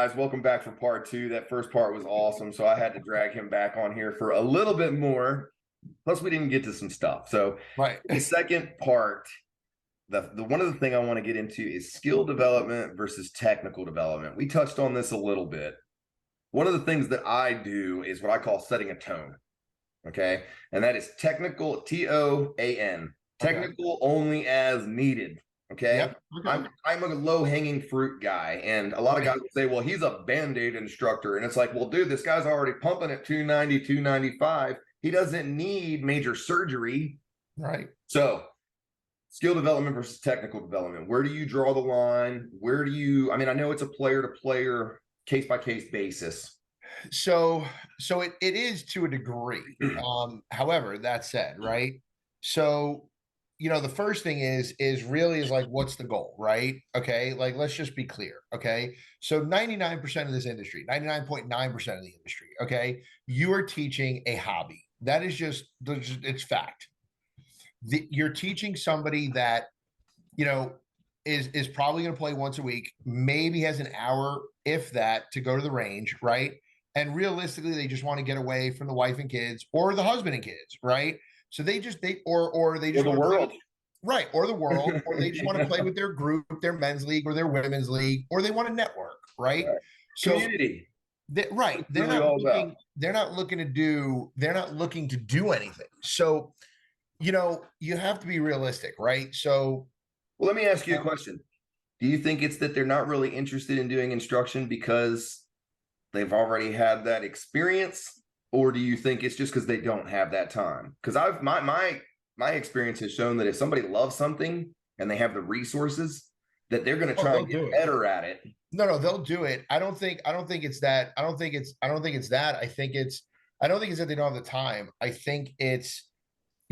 guys? Welcome back for part two. That first part was awesome, so I had to drag him back on here for a little bit more. Plus, we didn't get to some stuff. So, Right. the second part, the one of the thing I want to get into is skill development versus technical development. We touched on this a little bit. One of the things that I do is what I call setting a tone. Okay, and that is technical, TOAN, technical only as needed. Okay. Yep. Okay. I'm a low hanging fruit guy. And a lot of guys will say, well, he's a band-aid instructor. And it's like, well, dude, this guy's already pumping at 290, 295. He doesn't need major surgery. Right. So skill development versus technical development. Where do you draw the line? I know it's a player to player, case by case basis. So it is to a degree. However, that said, right? So, the first thing is like, what's the goal, right? Okay. Like, let's just be clear. Okay. So 99% of this industry, 99.9% of the industry, okay, you are teaching a hobby. That is it's fact. You're teaching somebody that, is probably going to play once a week, maybe has an hour, if that, to go to the range, right? And realistically, they just want to get away from the wife and kids or the husband and kids, right? So they just the world, right? Or the world, or they just want to play with their group, their men's league or their women's league, or they want to network, right? So community, right? They're not looking to do anything. So you have to be realistic, right? So, well, let me ask you a question. Do you think it's that they're not really interested in doing instruction because they've already had that experience, or do you think it's just because they don't have that time? Because my experience has shown that if somebody loves something and they have the resources, that they're going to try and get better at it. No, they'll do it. I don't think it's that. I don't think it's that. I don't think it's that they don't have the time. I think it's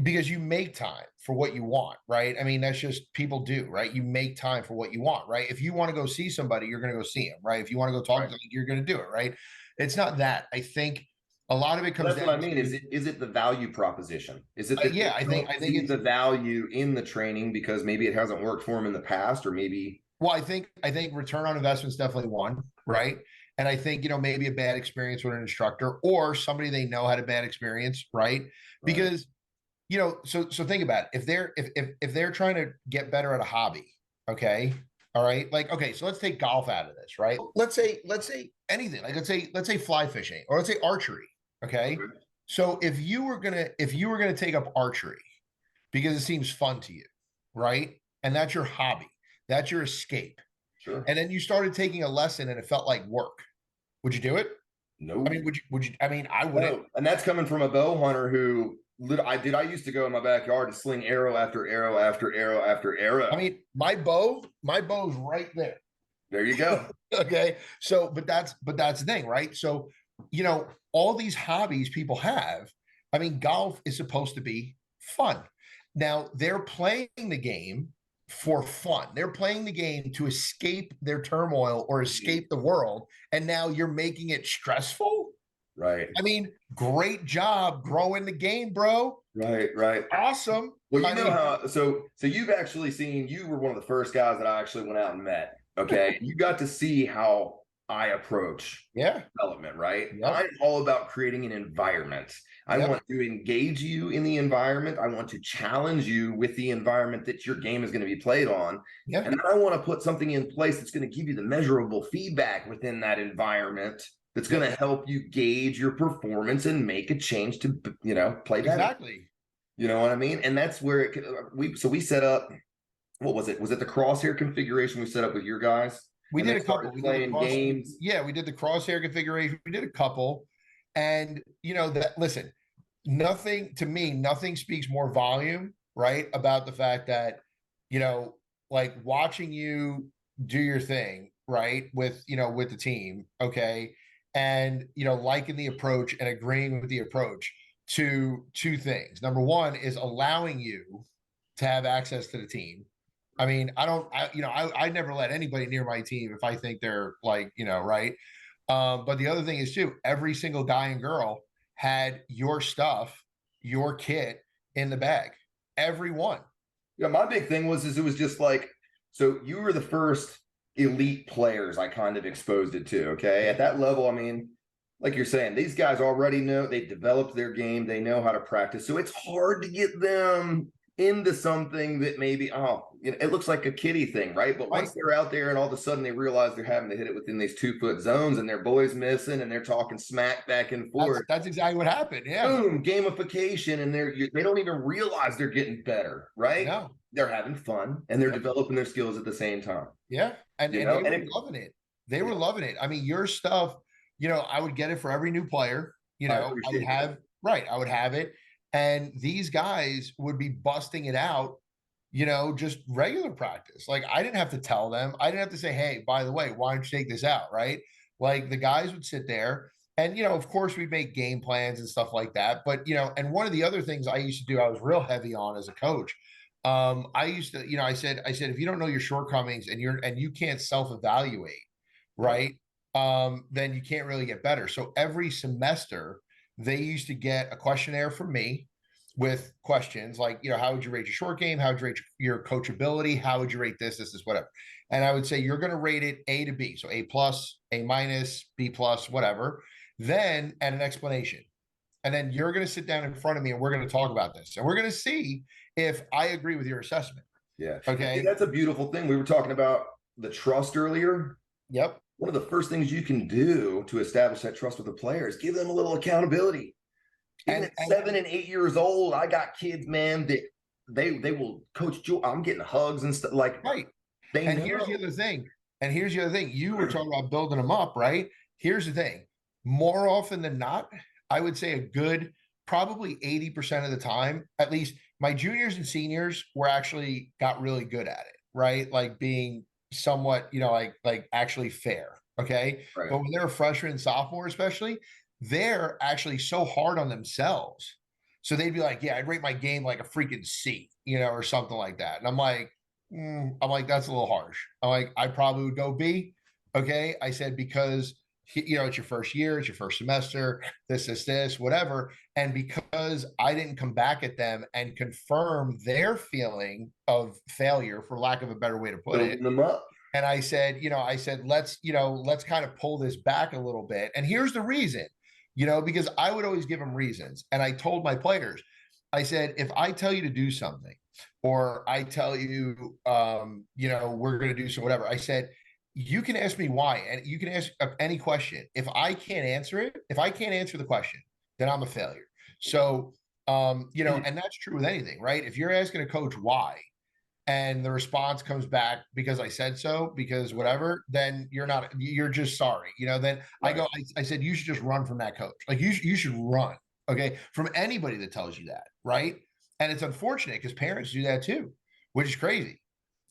because you make time for what you want, right? I mean, that's just people do, right? You make time for what you want, right? If you want to go see somebody, you're going to go see them, right? If you want to go talk to them, you're going to do it, right? It's not that. I think a lot of it comes down. That's what I mean. Is it the value proposition? Is it I think it's the value in the training because maybe it hasn't worked for them in the past, or maybe. Well, I think return on investment is definitely one, right? And I think maybe a bad experience with an instructor or somebody they know had a bad experience, right? Because so think about it. If they're trying to get better at a hobby, okay, all right, like, okay, so let's take golf out of this, right? Let's say anything, like let's say fly fishing, or let's say archery, okay. So if you were gonna take up archery because it seems fun to you, right, and that's your hobby, that's your escape, sure, and then you started taking a lesson and it felt like work, would you do it? No. I mean, would you? I mean, I wouldn't. No. And that's coming from a bow hunter who. I used to go in my backyard and sling arrow after arrow after arrow after arrow. I mean, my bow's right there. There you go. Okay. So, but that's the thing, right? So, all these hobbies people have, I mean, golf is supposed to be fun. Now they're playing the game for fun. They're playing the game to escape their turmoil or escape the world. And now you're making it stressful. Right. I mean, great job growing the game, bro. Right. Awesome. Well, so you've actually seen, you were one of the first guys that I actually went out and met. Okay. You got to see how I approach development, right? Yep. I'm all about creating an environment. I want to engage you in the environment. I want to challenge you with the environment that your game is going to be played on. And then I want to put something in place that's going to give you the measurable feedback within that environment that's going to help you gauge your performance and make a change to, play better. Exactly. You know what I mean? And that's where we set up, what was it? Was it the crosshair configuration we set up with your guys? We did a couple. We playing games. Yeah, we did the crosshair configuration. We did a couple. And, listen, nothing speaks more volume, right, about the fact that, like watching you do your thing, right, with the team, okay, and liking the approach and agreeing with the approach to two things. Number one is allowing you to have access to the team. I mean, I never let anybody near my team if I think they're like, right. But the other thing is too, every single guy and girl had your stuff, your kit in the bag. Everyone. Yeah, my big thing was it was just like, so you were the first elite players I kind of exposed it to. Okay. At that level, I mean, like you're saying, these guys already know, they've developed their game, they know how to practice. So it's hard to get them into something that maybe, it looks like a kiddie thing, right? But once they're out there and all of a sudden they realize they're having to hit it within these 2-foot zones and their boy's missing and they're talking smack back and forth. That's exactly what happened. Yeah. Boom, gamification, and they don't even realize they're getting better, right? No. They're having fun and they're developing their skills at the same time. Yeah. And they were loving it. They were loving it. I mean, your stuff, I would get it for every new player. I would have I would have it. And these guys would be busting it out, just regular practice. Like I didn't have to tell them. I didn't have to say, hey, by the way, why don't you take this out? Right. Like the guys would sit there and, of course we'd make game plans and stuff like that. But, and one of the other things I used to do, I was real heavy on as a coach. I used to, I said, if you don't know your shortcomings and you can't self-evaluate, right. Then you can't really get better. So every semester they used to get a questionnaire from me with questions like, how would you rate your short game? How would you rate your coachability? How would you rate this, whatever. And I would say, you're going to rate it A to B. So A plus, A minus, B plus, whatever. Then, and an explanation. And then you're going to sit down in front of me and we're going to talk about this. And we're going to see if I agree with your assessment. Yeah. Okay. That's a beautiful thing. We were talking about the trust earlier. Yep. One of the first things you can do to establish that trust with a player is give them a little accountability. Even at 7 and 8 years old, I got kids, man, that they will coach. I'm getting hugs and stuff like. Right. Here's the other thing. You were talking about building them up, right? Here's the thing. More often than not, I would say a good, probably 80% of the time, at least my juniors and seniors got really good at it, right? Like being somewhat, like actually fair. Okay. Right. But when they're a freshman and sophomore, especially, they're actually so hard on themselves. So they'd be like, yeah, I'd rate my game like a freaking C, or something like that. And I'm like, that's a little harsh. I'm like, I probably would go B. Okay. I said, because it's your first year, it's your first semester, this, whatever. And because I didn't come back at them and confirm their feeling of failure, for lack of a better way to put it, them up. And I said, let's kind of pull this back a little bit. And here's the reason, because I would always give them reasons. And I told my players, I said, if I tell you to do something, or I tell you, we're going to do so, whatever, I said, you can ask me why, and you can ask any question. If I can't answer it, if I can't answer the question, then I'm a failure. So, and that's true with anything, right? If you're asking a coach why, and the response comes back because I said so, because whatever, then you're just sorry. Then right. I said, you should just run from that coach. Like you should run, okay, from anybody that tells you that, right? And it's unfortunate because parents do that too, which is crazy.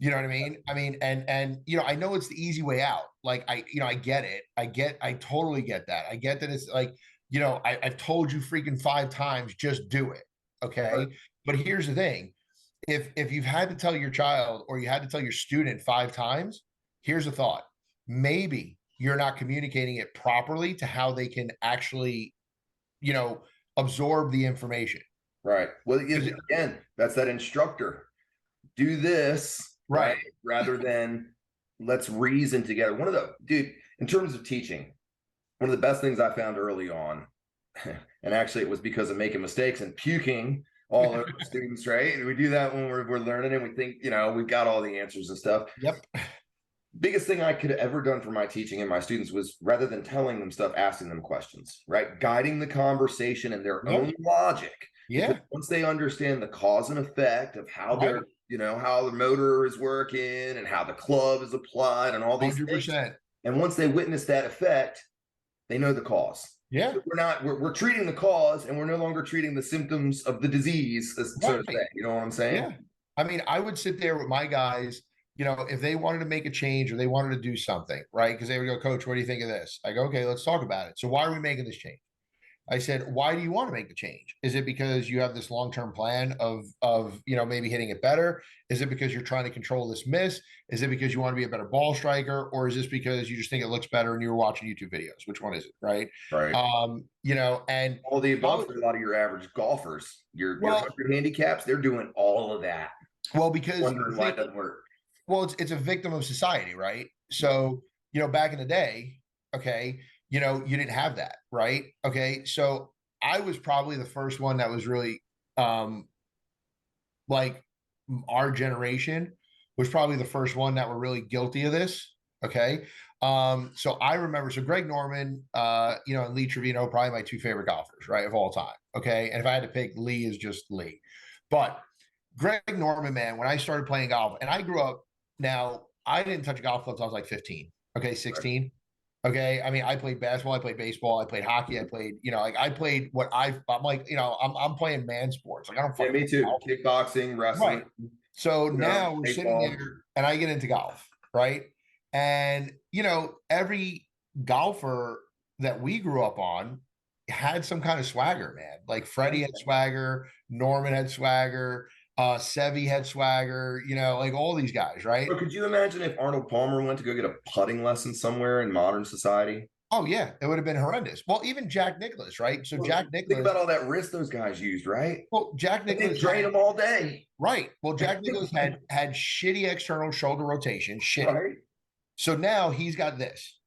You know what I mean? I mean, and I know it's the easy way out. Like I get it. I totally get that. I get that it's like, I've told you freaking 5 times, just do it. Okay. Right. But here's the thing. If you've had to tell your child, or you had to tell your student 5 times, here's a thought. Maybe you're not communicating it properly to how they can actually, absorb the information. Right. Well, again, that's that instructor. Do this. Right. Rather than let's reason together. In terms of teaching, one of the best things I found early on, and actually it was because of making mistakes and puking all over students, right? We do that when we're learning and we think, we've got all the answers and stuff. Yep. Biggest thing I could have ever done for my teaching and my students was, rather than telling them stuff, asking them questions, right? Guiding the conversation and their own logic. Yeah. Because once they understand the cause and effect of how they're, how the motor is working and how the club is applied and all these 100%. Things. And once they witness that effect, they know the cause. Yeah. So we're treating the cause, and we're no longer treating the symptoms of the disease, so to say. You know what I'm saying? Yeah. I mean, I would sit there with my guys, if they wanted to make a change or they wanted to do something, right? Because they would go, Coach, what do you think of this? I go, okay, let's talk about it. So why are we making this change? I said, why do you want to make the change? Is it because you have this long-term plan of maybe hitting it better? Is it because you're trying to control this miss? Is it because you want to be a better ball striker? Or is this because you just think it looks better and you were watching YouTube videos? Which one is it? Right. Right. And all the above for a lot of your average golfers, your 100 handicaps, they're doing all of that. Well, because wondering why it doesn't work. Well, it's a victim of society, right? So, back in the day, okay, you didn't have that, right? Okay. So I was probably the first one that was really like our generation was probably the first one that were really guilty of this. Okay. So I remember, so Greg Norman, and Lee Trevino, probably my two favorite golfers, right, of all time. Okay. And if I had to pick, Lee is just Lee. But Greg Norman, man, when I started playing golf, and I grew up, now I didn't touch a golf club until I was like 15. Okay, 16. Right. Okay. I mean, I played basketball, I played baseball, I played hockey, I played, like I played I'm like, I'm playing man sports. Like I don't fucking. Yeah, me too. Golf. Kickboxing, wrestling. Right. So now we're sitting there and I get into golf, right? And every golfer that we grew up on had some kind of swagger, man. Like Freddie had swagger, Norman had swagger, Sevy had swagger, like all these guys, right? But could you imagine if Arnold Palmer went to go get a putting lesson somewhere in modern society? Oh yeah, it would have been horrendous. Well, even Jack Nicklaus, right? So Jack Nicklaus. Think about all that wrist those guys used, right? Well, Jack Nicklaus drained them all day. Right. Well, Jack Nicklaus had shitty external shoulder rotation. Shitty. Right. So now he's got this.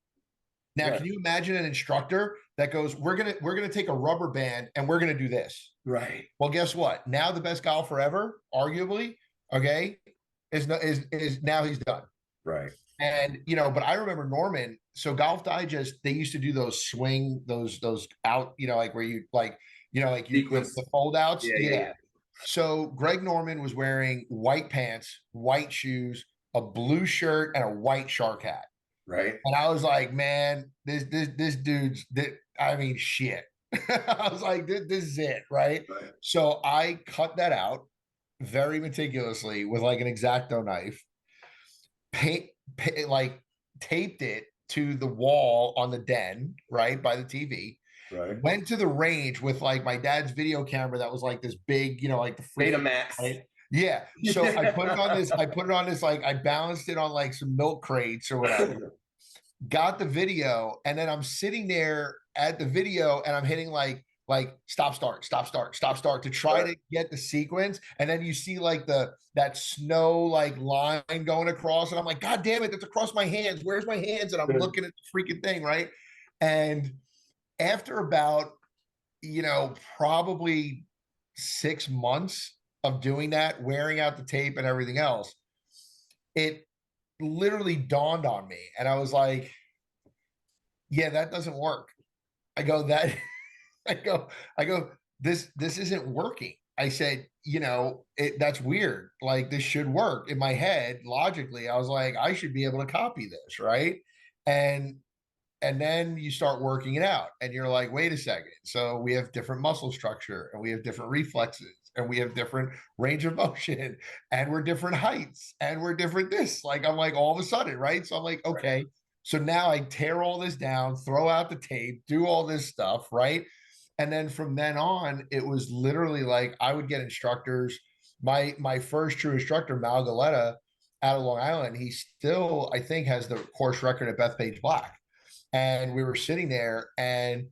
Now, can you imagine an instructor that goes, "We're gonna take a rubber band and we're gonna do this." Right. Well, guess what? Now the best golfer ever, arguably, okay, is now he's done. Right. And but I remember Norman. So Golf Digest, they used to do those swing, those out, like where you like, like you the fold outs. Yeah. So Greg Norman was wearing white pants, white shoes, a blue shirt, and a white shark hat. Right. And I was like, man, this dude's, I mean, shit. I was like, this is it, right? So I cut that out very meticulously with like an X-Acto knife, like taped it to the wall on the den, right, by the TV. Right. Went to the range with like my dad's video camera that was like this big, like the Betamax. Right? Yeah. So I put it on this, like I balanced it on like some milk crates or whatever. Got the video, and then I'm sitting there at the video and I'm hitting like stop start to try to get the sequence. And then you see like that snow like line going across, and I'm like, God damn it, that's across my hands. Where's my hands? And I'm looking at the freaking thing, right? And after about, probably 6 months of doing that, wearing out the tape and everything else, it literally dawned on me. And I was like, yeah, that doesn't work. I go, this isn't working. I said, that's weird. Like this should work. In my head, logically, I was like, I should be able to copy this, right? And then you start working it out and you're like, wait a second. So we have different muscle structure and we have different reflexes and we have different range of motion and we're different heights and we're different this. Like, I'm like, all of a sudden, right? So I'm like, okay. Right. So now I tear all this down, throw out the tape, do all this stuff, right? And then from then on, it was literally like I would get instructors. My first true instructor, Mal Galetta, out of Long Island, he still, I think, has the course record at Bethpage Black. And we were sitting there and,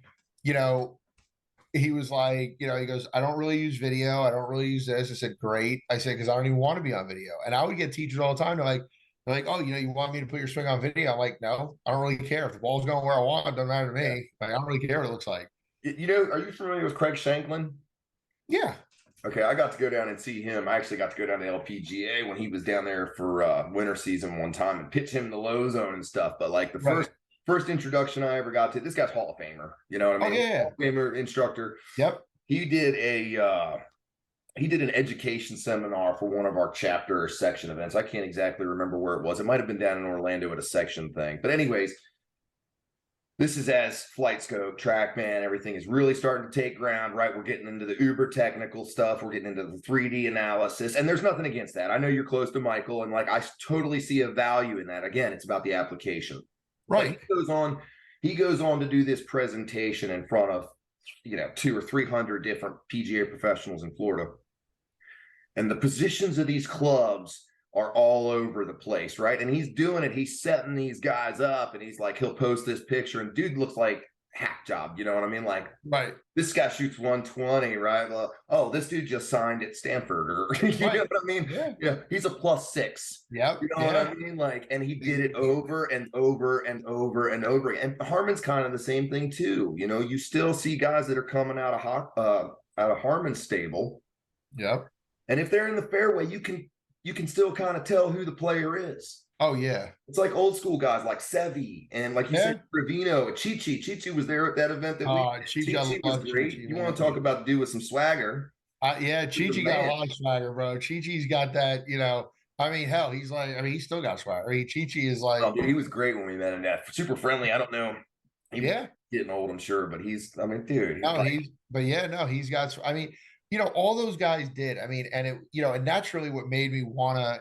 he was like, he goes, I don't really use video. I don't really use this. I said, great. I said, because I don't even want to be on video. And I would get teachers all the time. They're like, oh, you want me to put your swing on video? I'm like, no, I don't really care. If the ball's going where I want, it doesn't matter to me. Yeah. Like, I don't really care what it looks like. Are you familiar with Craig Shanklin? Yeah. Okay, I got to go down and see him. I actually got to go down to LPGA when he was down there for winter season one time and pitch him in the low zone and stuff. But like the first introduction I ever got to, this guy's Hall of Famer. You know what I mean? Oh, yeah. Hall of Famer instructor. Yep. He did an education seminar for one of our chapter or section events. I can't exactly remember where it was. It might have been down in Orlando at a section thing. But anyways, this is as Flight Scope, TrackMan, everything is really starting to take ground, right? We're getting into the uber technical stuff. We're getting into the 3D analysis. And there's nothing against that. I know you're close to Michael, and like I totally see a value in that. Again, it's about the application. Right. He goes on to do this presentation in front of 200 or 300 different PGA professionals in Florida. And the positions of these clubs are all over the place, right? And he's doing it. He's setting these guys up, and he's like, he'll post this picture, and dude looks like hack job. You know what I mean? Like, right. This guy shoots 120, right? Well, oh, this dude just signed at Stanford, or you know what I mean? Yeah, he's a +6. Yep. You know what I mean? Like, and he did it over and over and over and over again. And Harmon's kind of the same thing too. You still see guys that are coming out of Harmon's stable. Yep. And if they're in the fairway, you can still kind of tell who the player is. Oh yeah. It's like old school guys like Sevi and like you said, Ravino, Chichi. Chichi was there at that event that Chichi was great. You want to talk about dude with some swagger? Yeah, Chichi got a lot of swagger, bro. Chichi's got that, I mean, hell, he's still got swagger. Chichi is like, oh, dude, he was great when we met him. That super friendly. I don't know. He's yeah, getting old, I'm sure, but dude. No, he's got. I mean, all those guys did. I mean, and and that's really what made me want to,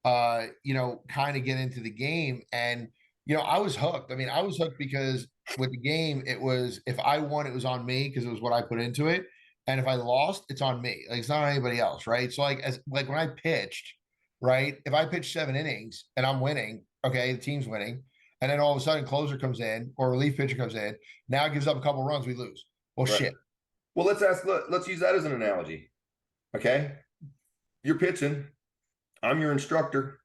kind of get into the game. And I was hooked. I mean, I was hooked because with the game, it was if I won, it was on me because it was what I put into it, and if I lost, it's on me. Like it's not on anybody else, right? So like when I pitched, right? If I pitched 7 innings and I'm winning, okay, the team's winning, and then all of a sudden closer comes in or relief pitcher comes in, now gives up a couple runs, we lose. Well, right. Shit. Well, let's use that as an analogy. Okay. You're pitching. I'm your instructor.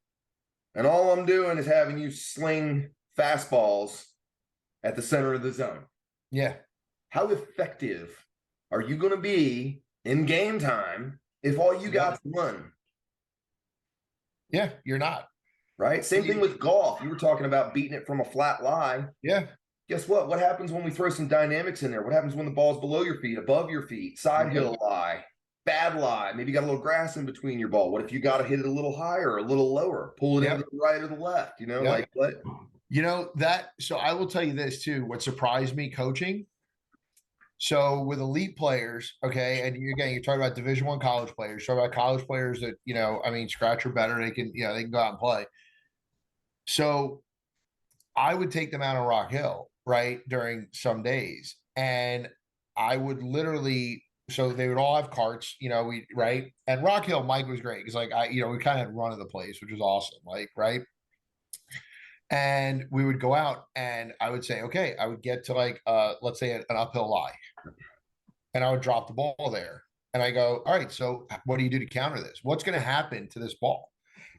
And all I'm doing is having you sling fastballs at the center of the zone. Yeah. How effective are you going to be in game time if all you got is run? Yeah, you're not. Right? Same thing with golf. You were talking about beating it from a flat lie. Yeah. Guess what? What happens when we throw some dynamics in there? What happens when the ball's below your feet, above your feet, side hill lie, bad lie? Maybe you got a little grass in between your ball. What if you got to hit it a little higher or a little lower? Pull it into the right or the left? Like what? So I will tell you this too. What surprised me coaching. So with elite players, okay, and you're talking about Division I college players, talking about college players that, scratch or better, they can go out and play. So I would take them out on Rock Hill, right, during some days. And I would literally, so they would all have carts, right? And Rock Hill, Mike was great because, like, we kind of had run of the place, which was awesome, like, right? And we would go out and I would say, okay, I would get to like, let's say an uphill lie. And I would drop the ball there. And I go, all right, so what do you do to counter this? What's going to happen to this ball?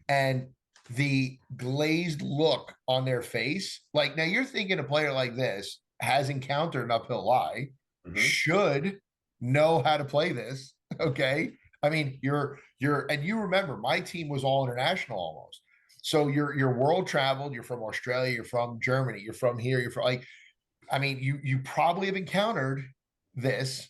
And the glazed look on their face, like now you're thinking a player like this has encountered an uphill lie, should know how to play this. Okay. I mean, and you remember my team was all international almost. So you're world traveled, you're from Australia, you're from Germany, you're from here, you're from you probably have encountered this,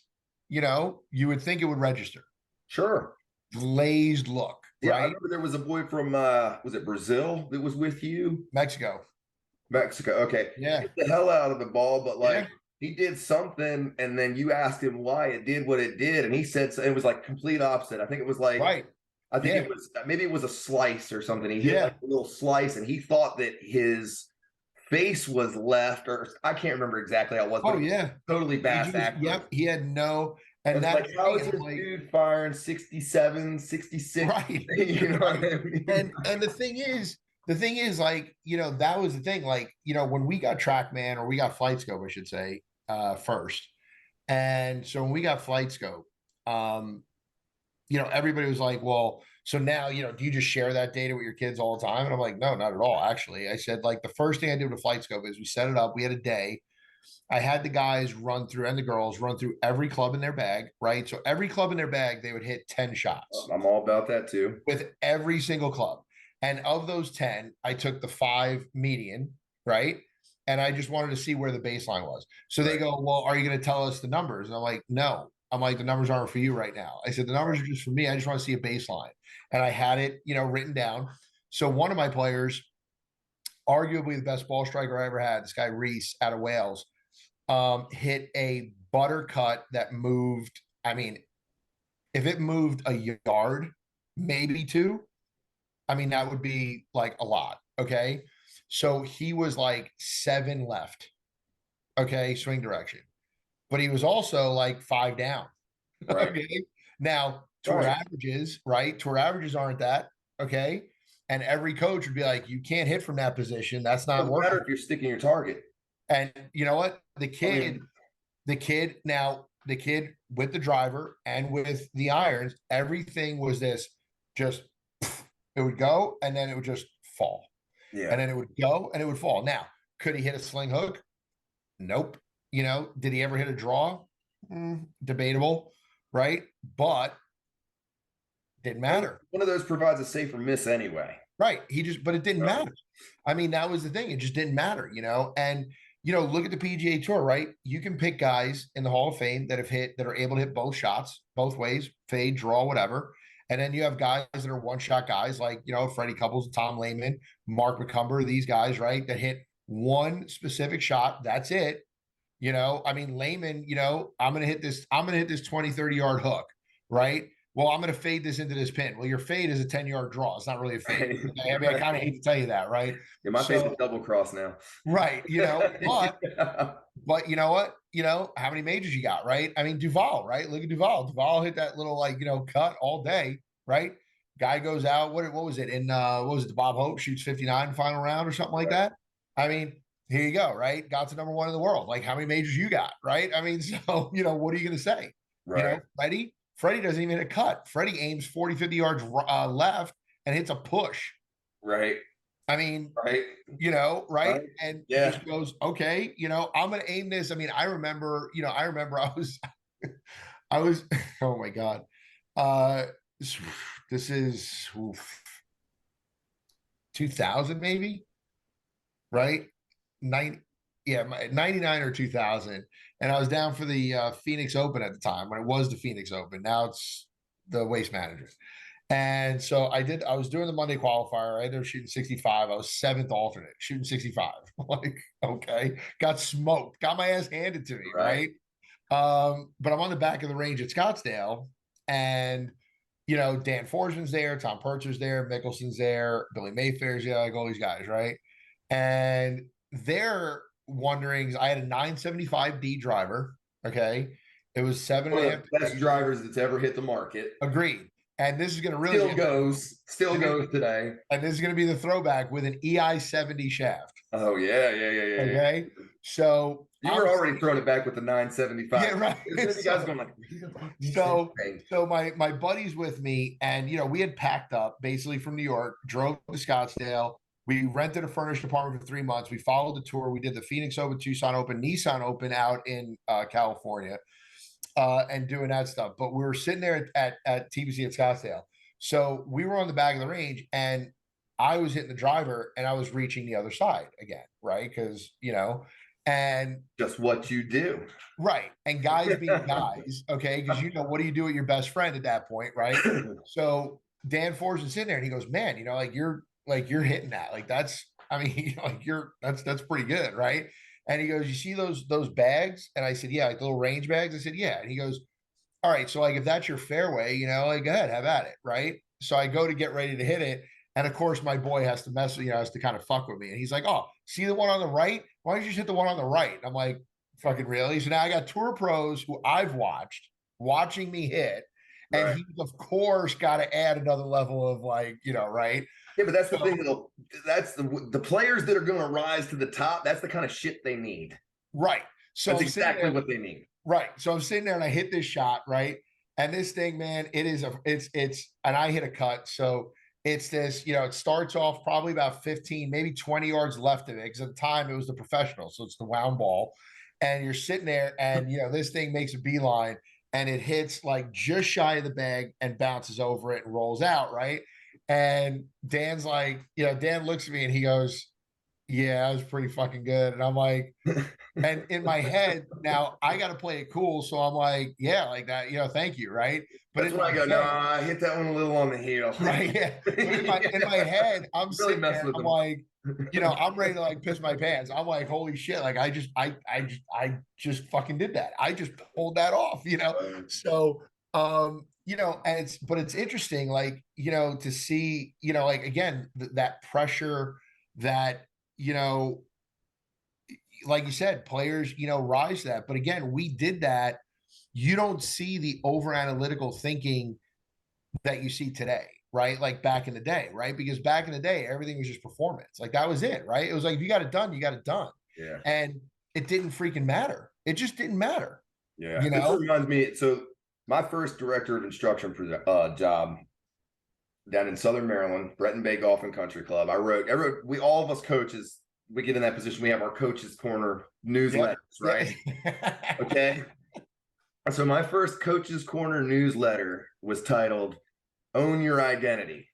you would think it would register. Sure. Glazed look. Yeah, right? I remember there was a boy from was it Brazil that was with you? Mexico. Okay. Yeah. He hit the hell out of the ball, but he did something, and then you asked him why it did what it did, and he said it was like complete opposite. I think it was like I think it was maybe it was a slice or something. He hit like a little slice, and he thought that his face was left, or I can't remember exactly how it was. Oh yeah, totally bad. Yep, he had no. And that's like, how is this dude firing 67, 66? Right. You know what I mean? And the thing is, like, that was the thing. Like, when we got TrackMan, or we got Flight Scope, I should say, first. And so when we got Flight Scope, everybody was like, well, so now, do you just share that data with your kids all the time? And I'm like, no, not at all. Actually, I said, like, the first thing I did with Flight Scope is we set it up. We had a day. I had the guys run through, and the girls run through every club in their bag, right? So every club in their bag, they would hit 10 shots. I'm all about that too. With every single club. And of those 10, I took the 5 median, right? And I just wanted to see where the baseline was. So they go, well, are you going to tell us the numbers? And I'm like, no. I'm like, the numbers aren't for you right now. I said, the numbers are just for me. I just want to see a baseline. And I had it, written down. So one of my players, arguably the best ball striker I ever had, this guy Reese out of Wales, hit a butter cut that moved. I mean, if it moved a yard, maybe 2, I mean, that would be like a lot. Okay. So he was like 7 left. Okay. Swing direction. But he was also like 5 down. Right. Okay. Now, tour averages, right? Tour averages aren't that. Okay. And every coach would be like, you can't hit from that position. That's not working. Matter if you're sticking your target. And you know what? The kid with the driver and with the irons, everything was this just it would go and then it would just fall. Yeah. And then it would go and it would fall. Now, could he hit a sling hook? Nope. Did he ever hit a draw? Debatable, right? But didn't matter. One of those provides a safer miss anyway. Right. But it didn't matter. I mean, that was the thing. It just didn't matter, and look at the PGA Tour, right? You can pick guys in the Hall of Fame that are able to hit both shots, both ways, fade, draw, whatever. And then you have guys that are one-shot guys like, Freddie Couples, Tom Lehman, Mark McCumber, these guys, right? That hit one specific shot. That's it. I mean, Lehman, I'm going to hit this 20, 30-yard hook, right? Well, I'm going to fade this into this pin. Well, your fade is a 10-yard draw. It's not really a fade. I mean, I kind of hate to tell you that, right? Yeah, my fade's a double cross now. Right. But you know what? How many majors you got, right? I mean, Duval, right? Look at Duval. Duval hit that little cut all day, right? Guy goes out. What was it? What was it? Bob Hope shoots 59 final round or something like that. I mean, here you go, right? Got to number one in the world. Like, how many majors you got, right? I mean, so what are you going to say? Right. Freddie doesn't even hit a cut. Freddie aims 40, 50 yards left and hits a push. Right. I mean, right. Right. And just goes, okay, I'm going to aim this. I mean, I remember I was, oh my God. This is 2000 maybe, right? 99 or 2000. And I was down for the Phoenix Open at the time when it was the Phoenix Open. Now it's the Waste Management. And so I was doing the Monday qualifier, right? They were shooting 65. I was seventh alternate, shooting 65. Like, okay, got smoked, got my ass handed to me, right? But I'm on the back of the range at Scottsdale, and Dan Forsman's there, Tom Purcher's there, Mickelson's there, Billy Mayfair's there, like all these guys, right? And they're wondering, I had a 975D driver. Okay. It was 7.5 best drivers that's ever hit the market. Agreed. And this is going to really still goes today. And this is going to be the throwback with an EI-70 shaft. Oh yeah. Okay. So you were already throwing it back with the 975. Yeah, right. You guys going like, so my buddy's with me, and we had packed up basically from New York, drove to Scottsdale. We rented a furnished apartment for 3 months. We followed the tour. We did the Phoenix Open, Tucson Open, Nissan Open out in California, and doing that stuff. But we were sitting there at TBC at Scottsdale. So we were on the back of the range, and I was hitting the driver, and I was reaching the other side again, right? Because, and just what you do. Right. And guys being guys, okay? Because what do you do with your best friend at that point, right? So Dan Forsman's sitting there, and he goes, man, you're hitting that. Like, that's, I mean, that's pretty good, right? And he goes, you see those bags? And I said, yeah, like the little range bags. I said, yeah. And he goes, all right, so like if that's your fairway, like go ahead, have at it, right? So I go to get ready to hit it, and of course my boy has to mess with, has to kind of fuck with me. And he's like, oh, see the one on the right? Why don't you just hit the one on the right? And I'm like, fucking really? So now I got tour pros who I've watching me hit. And right. He's of course got to add another level of right? Yeah, but that's the thing. That's the players that are going to rise to the top. That's the kind of shit they need. Right. So that's exactly what they need. Right. So I'm sitting there and I hit this shot, right? And this thing, man, it's and I hit a cut. So it's this, it starts off probably about 15, maybe 20 yards left of it. Because at the time it was the professional. So it's the wound ball. And you're sitting there and, this thing makes a beeline and it hits like just shy of the bag and bounces over it and rolls out, right? And Dan's like, Dan looks at me and he goes, yeah, that was pretty fucking good. And I'm like, and in my head, now I got to play it cool. So I'm like, yeah, like that, thank you. Right. But that's when I go, no, I hit that one a little on the heel. Right. Yeah. In my head, I'm really sitting there, I'm like, I'm ready to like piss my pants. I'm like, holy shit. Like I just fucking did that. I just pulled that off, So, and it's interesting, like, to see, like, again, that pressure that, like you said, players, rise to that. But again, we did that. You don't see the over analytical thinking that you see today, right? Like back in the day, right? Because back in the day, everything was just performance. Like that was it, right? It was like, if you got it done, you got it done. Yeah. And it didn't freaking matter. It just didn't matter. Yeah. This reminds me. So my first director of instruction job down in Southern Maryland, Breton Bay Golf and Country Club. I wrote, we, all of us coaches, we get in that position. We have our coaches corner newsletters, right? Okay. So my first coaches corner newsletter was titled "Own Your Identity,"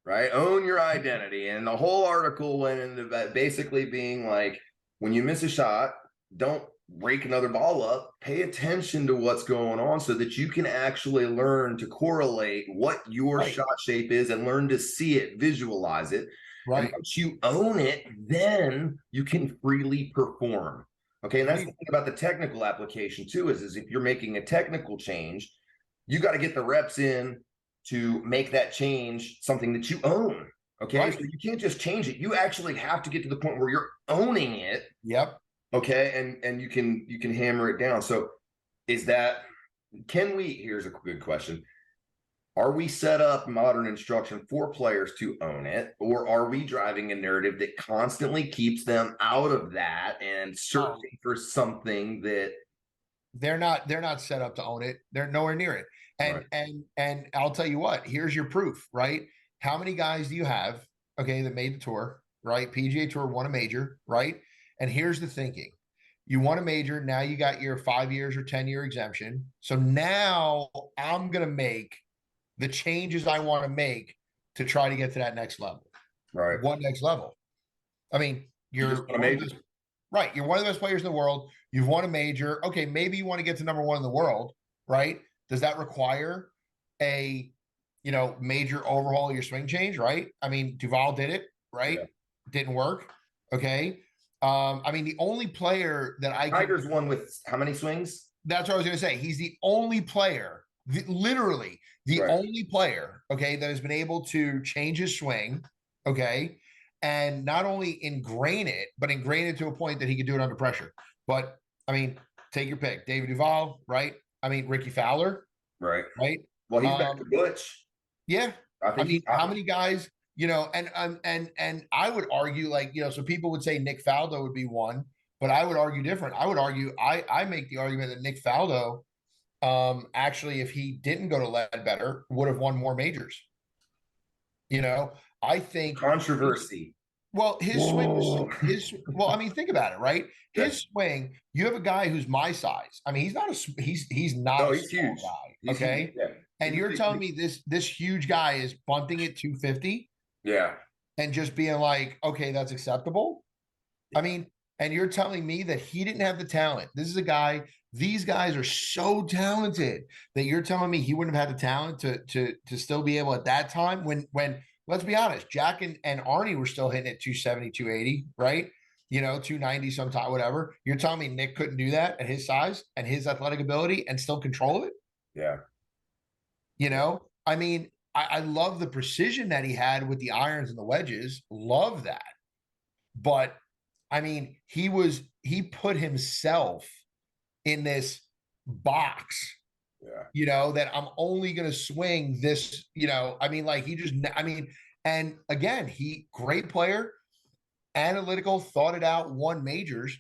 right? Own your identity. And the whole article went into that basically being like, when you miss a shot, don't rake another ball up. Pay attention to what's going on so that you can actually learn to correlate what your shot shape is and learn to see it, visualize it. Right. And once you own it, then you can freely perform. Okay. And that's the thing about the technical application too, is if you're making a technical change, you got to get the reps in to make that change something that you own. Okay. Right. So you can't just change it. You actually have to get to the point where you're owning it. Yep. Okay. And you can hammer it down. So here's a good question. Are we set up modern instruction for players to own it, or are we driving a narrative that constantly keeps them out of that and searching for something that they're not set up to own it? They're nowhere near it. And I'll tell you what, here's your proof, right? How many guys do you have, okay, that made the tour, right? PGA Tour won a major, right? And here's the thinking. You won a major, now you got your 5 years or 10-year exemption. So now I'm going to make the changes I want to make to try to get to that next level. Right. What next level? I mean, you're one of the best players in the world. You've won a major. Okay, maybe you want to get to number 1 in the world, right? Does that require a, major overhaul of your swing change, right? I mean, Duval did it, right? Yeah. Didn't work. Okay. I mean, the only player that Tiger's won with how many swings? That's what I was going to say. He's the only player, literally the only player, okay, that has been able to change his swing, okay, and not only ingrain it, but ingrain it to a point that he could do it under pressure. But I mean, take your pick. David Duval, right? I mean, Ricky Fowler, right? Well, he's back to Butch. Yeah. I mean, how many guys, and I would argue, like, so people would say Nick Faldo would be one, but I would argue different. I would argue, I make the argument that Nick Faldo, actually, if he didn't go to Ledbetter, would have won more majors. I think controversy. Well, his swing was well, I mean, think about it, right? His swing, you have a guy who's my size. I mean, he's not he's huge guy. Okay. Huge. Yeah. And you're telling me this huge guy is bunting at 250? Yeah. And just being like, okay, that's acceptable. Yeah. I mean, and you're telling me that he didn't have the talent. This is a guy, these guys are so talented that you're telling me he wouldn't have had the talent to still be able at that time when let's be honest, Jack and Arnie were still hitting at 270, 280, right? 290 sometime, whatever. You're telling me Nick couldn't do that at his size and his athletic ability and still control it? Yeah. I mean, I love the precision that he had with the irons and the wedges. Love that. But I mean, he put himself in this box. Yeah. That I'm only going to swing this, I mean, like and again, great player, analytical, thought it out, won majors.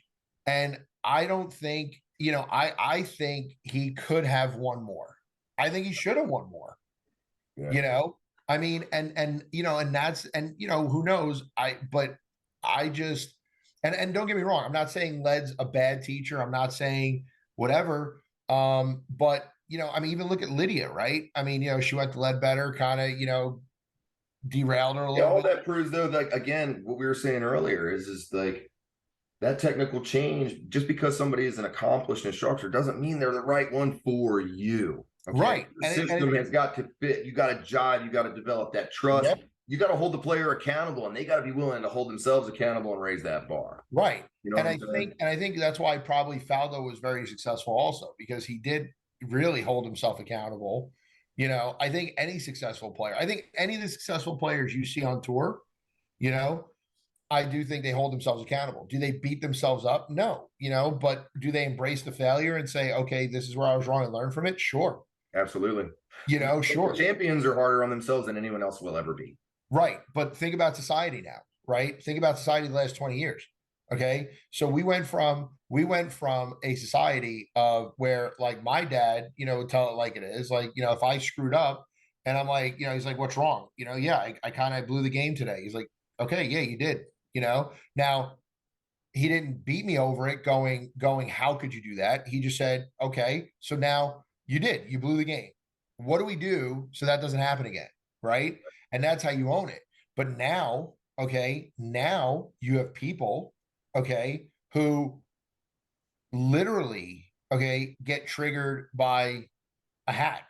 And I don't think, I think he could have won more. I think he should have won more, I mean, and that's, and, who knows, but I just, and don't get me wrong. I'm not saying Led's a bad teacher. I'm not saying whatever. But I mean, even look at Lydia, right? I mean, she went to Ledbetter, kind of, derailed her a little all bit. That proves, though, like, again, what we were saying earlier is like that technical change, just because somebody is an accomplished instructor doesn't mean they're the right one for you. Okay? Right. The system has got to fit. You got to jive. You got to develop that trust. Yep. You got to hold the player accountable, and they got to be willing to hold themselves accountable and raise that bar. Right. And I think that's why probably Faldo was very successful also, because he did really hold himself accountable. I think any successful player, I think any of the successful players you see on tour, I do think they hold themselves accountable. Do they beat themselves up? No, but do they embrace the failure and say, okay, this is where I was wrong and learn from it? Sure. Absolutely. Sure. Champions are harder on themselves than anyone else will ever be. Right. But think about society now, right? Think about society the last 20 years. Okay. So we went from a society of where like my dad, would tell it like it is. Like, if I screwed up and I'm like, he's like, what's wrong? Yeah, I kind of blew the game today. He's like, okay, yeah, you did, Now he didn't beat me over it going, how could you do that? He just said, okay, so now you blew the game. What do we do so that doesn't happen again? Right. And that's how you own it. But now, okay, now you have people, okay, who literally, okay, get triggered by a hat.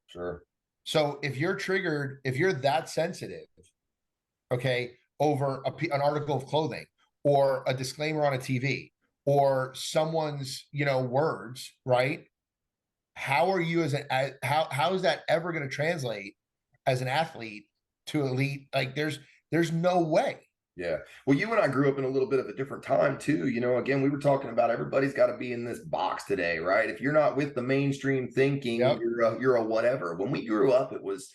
Sure. So if you're that sensitive, okay, over an article of clothing or a disclaimer on a TV or someone's, words, right? How are you how is that ever going to translate as an athlete to elite? Like there's no way. Yeah. Well, you and I grew up in a little bit of a different time too. Again, we were talking about everybody's got to be in this box today, right? If you're not with the mainstream thinking, Yep. you're a whatever. When we grew up, it was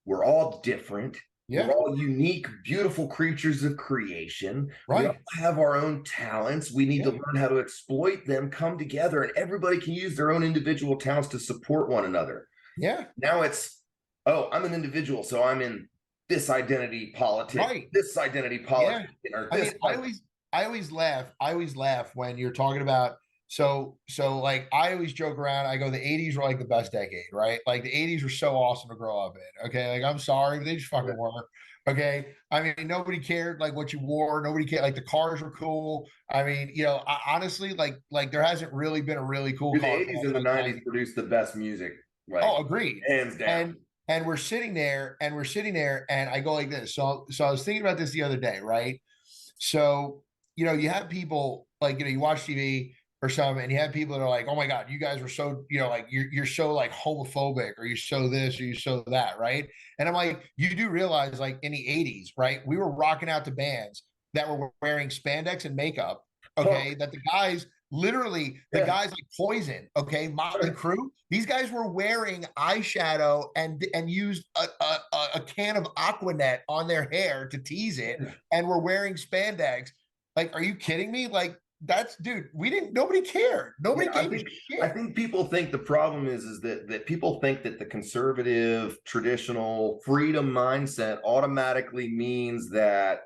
we're all different. Yeah. We're all unique, beautiful creatures of creation. Right. We all have our own talents. We need to learn how to exploit them, come together, and everybody can use their own individual talents to support one another. Yeah. Now it's, oh, I'm an individual, so I'm in this identity politics, right. This identity politics. Yeah. I always laugh when you're talking about so like I always joke around. I go, the 80s were like the best decade, right? Like the 80s were so awesome to grow up in. Okay. Like I'm sorry, but they just fucking were. Okay. I mean, nobody cared like what you wore, nobody cared, like the cars were cool. I mean, honestly, like there hasn't really been a really cool the car. 80s and the 90s produced the best music. Like, oh, agreed. Hands down. And we're sitting there and I go like this. So I was thinking about this the other day, right? So, you have people like, you watch TV or something and you have people that are like, oh my God, you guys were so, like you're so like homophobic or you're so this or you're so that, right? And I'm like, you do realize like in the 80s, right? We were rocking out to bands that were wearing spandex and makeup, okay? That the guys literally the guys like Poison, okay, Motley Crue, these guys were wearing eyeshadow and used a can of Aquanet on their hair to tease it and were wearing spandex. Like, are you kidding me? Like, that's, dude, nobody cared. Nobody gave a shit. I think people think the problem is that people think that the conservative, traditional freedom mindset automatically means that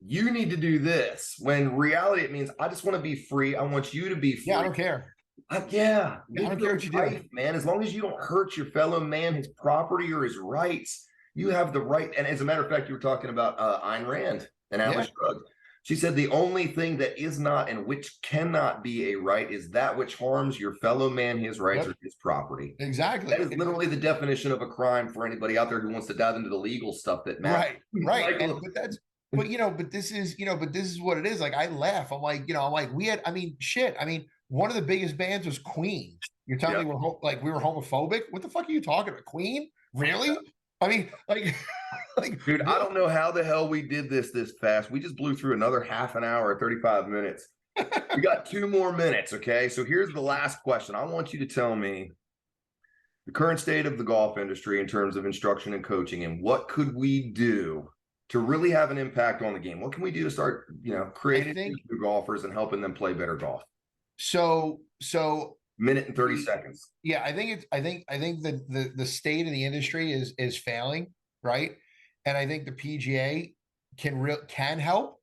you need to do this, when reality it means I just want to be free. I want you to be free. Yeah, I don't care. I don't care what you do, man. As long as you don't hurt your fellow man, his property or his rights, you have the right. And as a matter of fact, you were talking about Ayn Rand and Atlas Shrugged. She said the only thing that is not and which cannot be a right is that which harms your fellow man, his rights, or his property. Exactly. That is literally the definition of a crime for anybody out there who wants to dive into the legal stuff that matters. Right. But that's. But but this is what it is. Like I laugh. I'm like, one of the biggest bands was Queen. You're telling me we were homophobic? What the fuck are you talking about? Queen? Really? I mean, like, dude, I don't know how the hell we did this fast. We just blew through another half an hour, 35 minutes. We got 2 more minutes. Okay. So here's the last question. I want you to tell me the current state of the golf industry in terms of instruction and coaching, and what could we do to really have an impact on the game? What can we do to start, creating new golfers and helping them play better golf? So minute and 30 seconds. Yeah, I think the state of the industry is failing, right? And I think the PGA can help,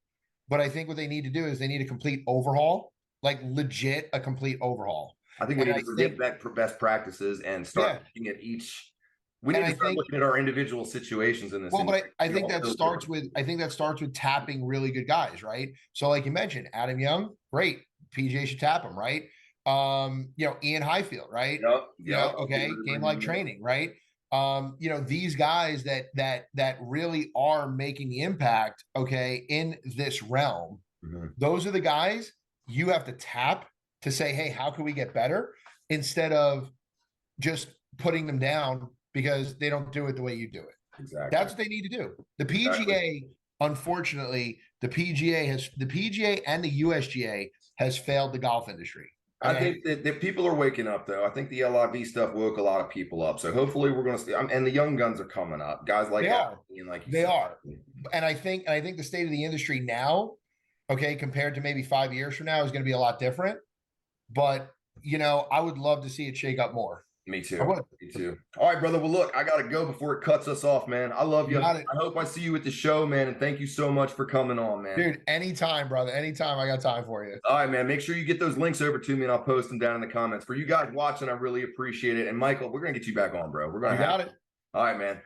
but I think what they need to do is they need a complete overhaul, like legit a complete overhaul. I think we need to get back best practices and start looking at each. We need to start looking at our individual situations in this. Well, but I think that starts with tapping really good guys, right? So, like you mentioned, Adam Young, great. PGA should tap him, right? Ian Highfield, right? Yep. Okay, game like training, right? These guys that really are making the impact, okay, in this realm. Mm-hmm. Those are the guys you have to tap to say, hey, how can we get better? Instead of just putting them down because they don't do it the way you do it. Exactly. That's what they need to do. The PGA, unfortunately, the PGA and the USGA has failed the golf industry. I think that people are waking up, though. I think the LIV stuff woke a lot of people up. So hopefully we're going to see, and the young guns are coming up. Guys like they are. And I think the state of the industry now okay, compared to maybe 5 years from now is going to be a lot different. But, I would love to see it shake up more. Me too. Me too. All right, brother. Well, look, I got to go before it cuts us off, man. I love you. I hope I see you at the show, man. And thank you so much for coming on, man. Dude, anytime, brother. Anytime. I got time for you. All right, man. Make sure you get those links over to me and I'll post them down in the comments. For you guys watching, I really appreciate it. And Michael, we're going to get you back on, bro. We're going to got it. All right, man.